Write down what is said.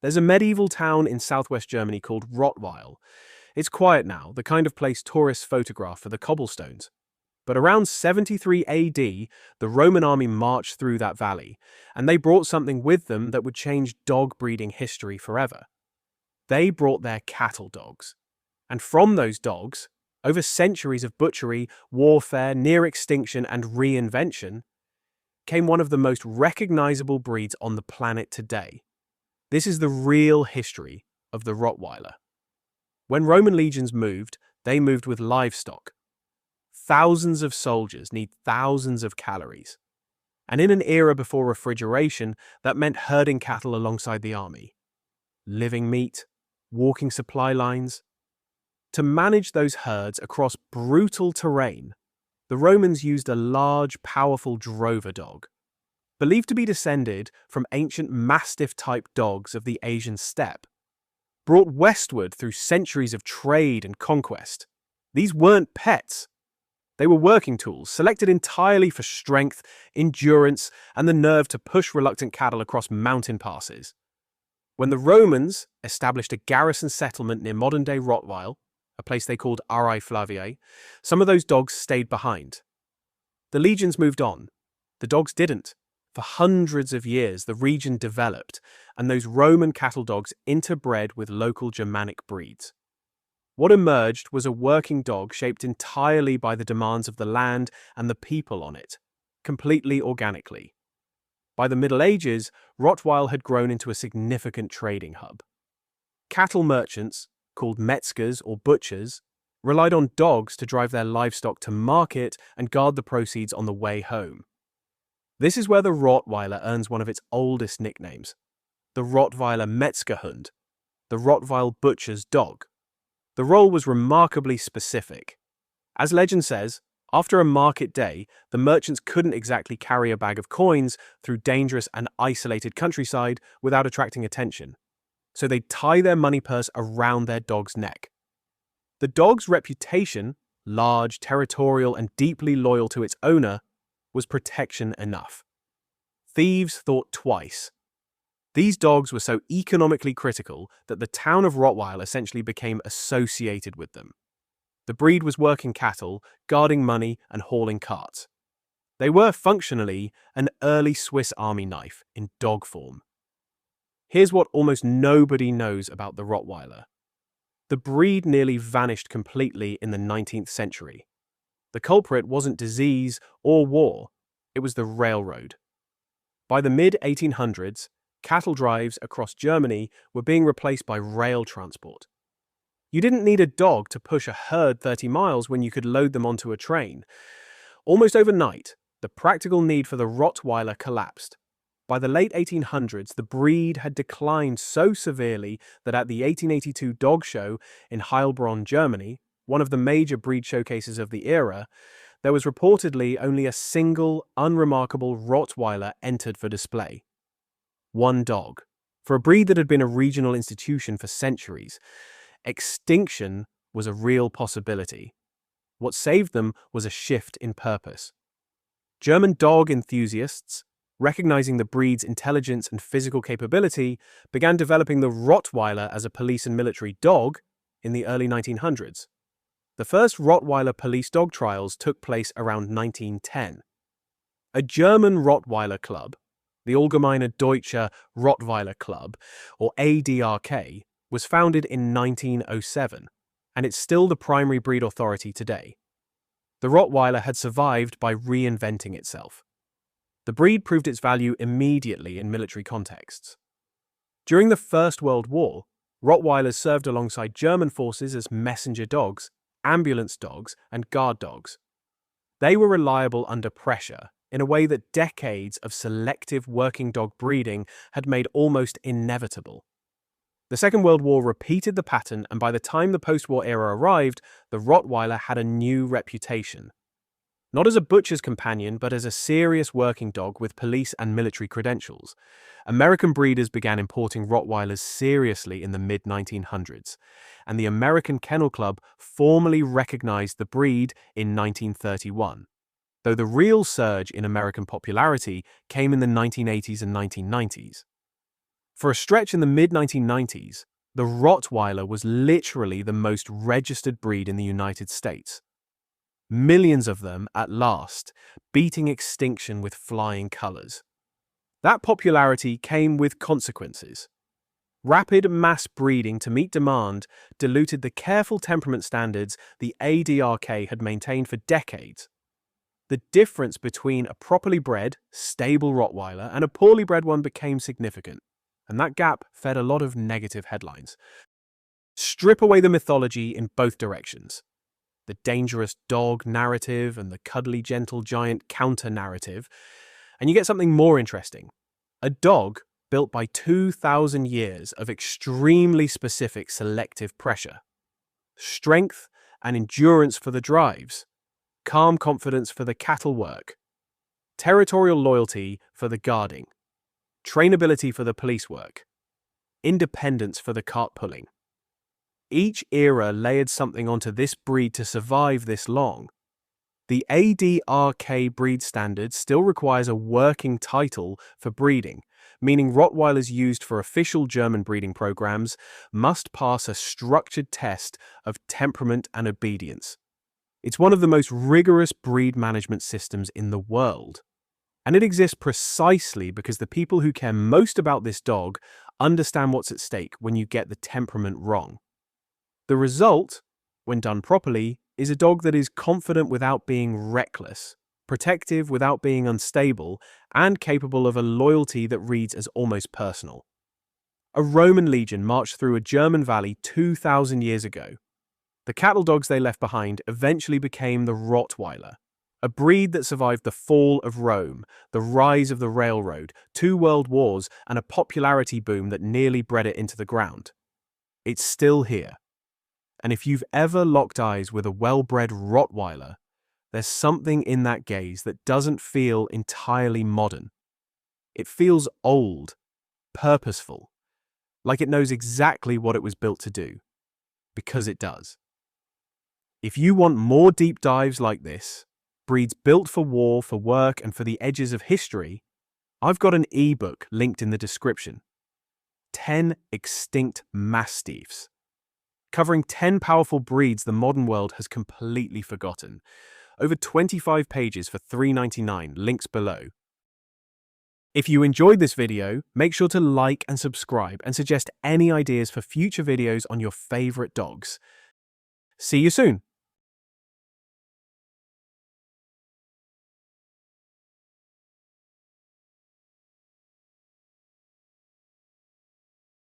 There's a medieval town in southwest Germany called Rottweil. It's quiet now, the kind of place tourists photograph for the cobblestones. But around 73 AD, the Roman army marched through that valley, and they brought something with them that would change dog breeding history forever. They brought their cattle dogs. And from those dogs, over centuries of butchery, warfare, near extinction, and reinvention, came one of the most recognizable breeds on the planet today. This is the real history of the Rottweiler. When Roman legions moved, they moved with livestock. Thousands of soldiers need thousands of calories. And in an era before refrigeration, that meant herding cattle alongside the army. Living meat, walking supply lines. To manage those herds across brutal terrain, the Romans used a large, powerful drover dog, believed to be descended from ancient Mastiff-type dogs of the Asian steppe, brought westward through centuries of trade and conquest. These weren't pets. They were working tools, selected entirely for strength, endurance, and the nerve to push reluctant cattle across mountain passes. When the Romans established a garrison settlement near modern-day Rottweil, a place they called Arai Flaviae, some of those dogs stayed behind. The legions moved on. The dogs didn't. For hundreds of years, the region developed, and those Roman cattle dogs interbred with local Germanic breeds. What emerged was a working dog shaped entirely by the demands of the land and the people on it, completely organically. By the Middle Ages, Rottweil had grown into a significant trading hub. Cattle merchants, called Metzgers or butchers, relied on dogs to drive their livestock to market and guard the proceeds on the way home. This is where the Rottweiler earns one of its oldest nicknames, the Rottweiler Metzgerhund, the Rottweil butcher's dog. The role was remarkably specific. As legend says, after a market day, the merchants couldn't exactly carry a bag of coins through dangerous and isolated countryside without attracting attention. So they'd tie their money purse around their dog's neck. The dog's reputation, large, territorial, and deeply loyal to its owner, was protection enough. Thieves thought twice. These dogs were so economically critical that the town of Rottweil essentially became associated with them. The breed was working cattle, guarding money, and hauling carts. They were functionally an early Swiss army knife in dog form. Here's what almost nobody knows about the Rottweiler. The breed nearly vanished completely in the 19th century. The culprit wasn't disease or war, it was the railroad. By the mid-1800s, cattle drives across Germany were being replaced by rail transport. You didn't need a dog to push a herd 30 miles when you could load them onto a train. Almost overnight, the practical need for the Rottweiler collapsed. By the late 1800s, the breed had declined so severely that at the 1882 dog show in Heilbronn, Germany, one of the major breed showcases of the era, there was reportedly only a single, unremarkable Rottweiler entered for display. One dog. For a breed that had been a regional institution for centuries, extinction was a real possibility. What saved them was a shift in purpose. German dog enthusiasts, recognizing the breed's intelligence and physical capability, began developing the Rottweiler as a police and military dog in the early 1900s. The first Rottweiler police dog trials took place around 1910. A German Rottweiler club, the Allgemeine Deutsche Rottweiler Club, or ADRK, was founded in 1907, and it's still the primary breed authority today. The Rottweiler had survived by reinventing itself. The breed proved its value immediately in military contexts. During the First World War, Rottweilers served alongside German forces as messenger dogs, ambulance dogs, and guard dogs. They were reliable under pressure in a way that decades of selective working dog breeding had made almost inevitable. The Second World War repeated the pattern, and by the time the post-war era arrived, the Rottweiler had a new reputation. Not as a butcher's companion, but as a serious working dog with police and military credentials. American breeders began importing Rottweilers seriously in the mid-1900s, and the American Kennel Club formally recognized the breed in 1931, though the real surge in American popularity came in the 1980s and 1990s. For a stretch in the mid-1990s, the Rottweiler was literally the most registered breed in the United States. Millions of them at last, beating extinction with flying colors. That popularity came with consequences. Rapid mass breeding to meet demand diluted the careful temperament standards the ADRK had maintained for decades. The difference between a properly bred, stable Rottweiler and a poorly bred one became significant, and that gap fed a lot of negative headlines. Strip away the mythology in both directions. The dangerous dog narrative and the cuddly gentle giant counter-narrative, and you get something more interesting. A dog built by 2,000 years of extremely specific selective pressure. Strength and endurance for the drives. Calm confidence for the cattle work. Territorial loyalty for the guarding. Trainability for the police work. Independence for the cart pulling. Each era layered something onto this breed to survive this long. The ADRK breed standard still requires a working title for breeding, meaning Rottweilers used for official German breeding programs must pass a structured test of temperament and obedience. It's one of the most rigorous breed management systems in the world. And it exists precisely because the people who care most about this dog understand what's at stake when you get the temperament wrong. The result, when done properly, is a dog that is confident without being reckless, protective without being unstable, and capable of a loyalty that reads as almost personal. A Roman legion marched through a German valley 2,000 years ago. The cattle dogs they left behind eventually became the Rottweiler, a breed that survived the fall of Rome, the rise of the railroad, 2 world wars, and a popularity boom that nearly bred it into the ground. It's still here. And if you've ever locked eyes with a well-bred Rottweiler, there's something in that gaze that doesn't feel entirely modern. It feels old, purposeful, like it knows exactly what it was built to do, because it does. If you want more deep dives like this, breeds built for war, for work, and for the edges of history, I've got an ebook linked in the description. 10 Extinct Mastiffs. Covering 10 powerful breeds the modern world has completely forgotten. Over 25 pages for $3.99, links below. If you enjoyed this video, make sure to like and subscribe and suggest any ideas for future videos on your favorite dogs. See you soon!